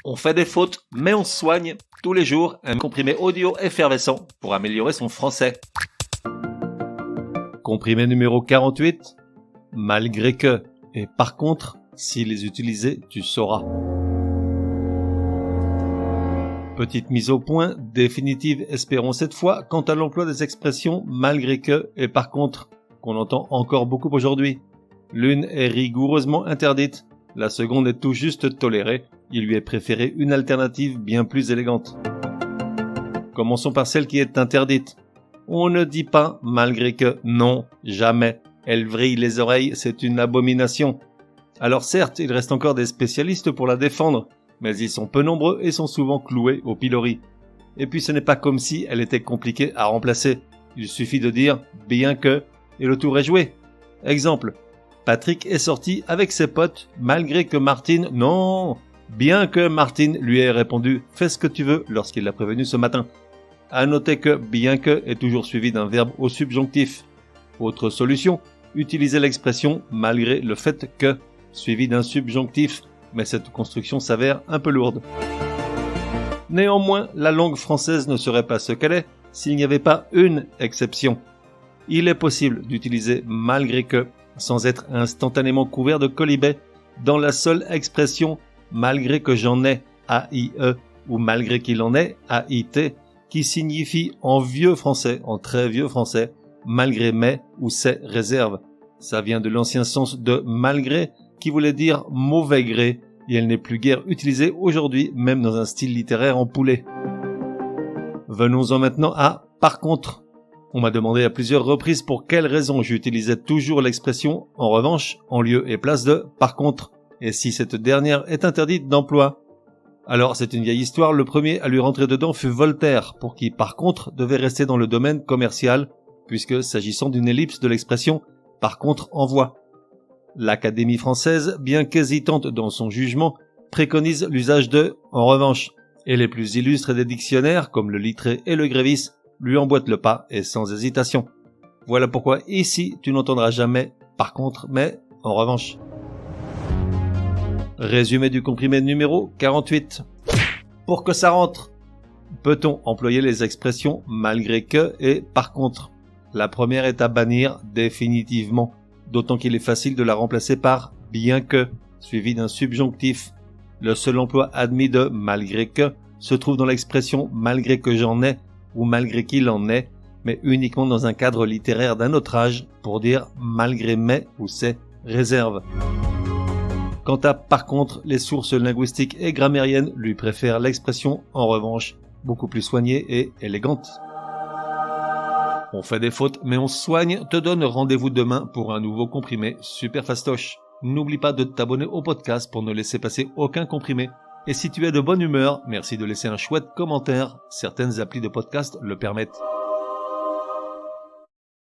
On fait des fautes, mais on se soigne. Tous les jours, un comprimé audio effervescent pour améliorer son français. Comprimé numéro 48. Malgré que, et par contre, si les utiliser, tu sauras. Petite mise au point, définitive, espérons cette fois, quant à l'emploi des expressions malgré que et par contre, qu'on entend encore beaucoup aujourd'hui. L'une est rigoureusement interdite, la seconde est tout juste tolérée, il lui est préféré une alternative bien plus élégante. Commençons par celle qui est interdite. On ne dit pas malgré que, non, jamais. Elle vrille les oreilles, c'est une abomination. Alors certes, il reste encore des spécialistes pour la défendre, mais ils sont peu nombreux et sont souvent cloués au pilori. Et puis ce n'est pas comme si elle était compliquée à remplacer. Il suffit de dire « bien que » et le tour est joué. Exemple, Patrick est sorti avec ses potes malgré que Martine « non !» Bien que Martine lui ait répondu « fais ce que tu veux » lorsqu'il l'a prévenu ce matin. À noter que « bien que » est toujours suivi d'un verbe au subjonctif. Autre solution, utiliser l'expression « malgré le fait que » suivi d'un subjonctif, mais cette construction s'avère un peu lourde. Néanmoins, la langue française ne serait pas ce qu'elle est s'il n'y avait pas une exception. Il est possible d'utiliser malgré que sans être instantanément couvert de quolibets dans la seule expression malgré que j'en ai A-I-E ou malgré qu'il en est A-I-T qui signifie en vieux français, en très vieux français, malgré mes ou ses réserves. Ça vient de l'ancien sens de malgré qui voulait dire mauvais gré et elle n'est plus guère utilisée aujourd'hui même dans un style littéraire en poulet. Venons-en maintenant à par contre. On m'a demandé à plusieurs reprises pour quelles raisons j'utilisais toujours l'expression en revanche en lieu et place de par contre et si cette dernière est interdite d'emploi. Alors c'est une vieille histoire, le premier à lui rentrer dedans fut Voltaire pour qui par contre devait rester dans le domaine commercial puisque s'agissant d'une ellipse de l'expression par contre envoie. L'Académie française, bien qu'hésitante dans son jugement, préconise l'usage de « en revanche » et les plus illustres des dictionnaires, comme le Littré et le Grévis, lui emboîtent le pas et sans hésitation. Voilà pourquoi ici tu n'entendras jamais « par contre » mais « en revanche ». Résumé du comprimé numéro 48. Pour que ça rentre, peut-on employer les expressions « malgré que » et « par contre ». La première est à bannir définitivement. D'autant qu'il est facile de la remplacer par « bien que » suivi d'un subjonctif. Le seul emploi admis de « malgré que » se trouve dans l'expression « malgré que j'en ai » ou « malgré qu'il en est », mais uniquement dans un cadre littéraire d'un autre âge pour dire « malgré mes » ou « ses réserves ». Quant à « par contre », les sources linguistiques et grammairiennes lui préfèrent l'expression « en revanche », beaucoup plus soignée et élégante. On fait des fautes, mais on se soigne, te donne rendez-vous demain pour un nouveau comprimé super fastoche. N'oublie pas de t'abonner au podcast pour ne laisser passer aucun comprimé. Et si tu es de bonne humeur, merci de laisser un chouette commentaire, certaines applis de podcast le permettent.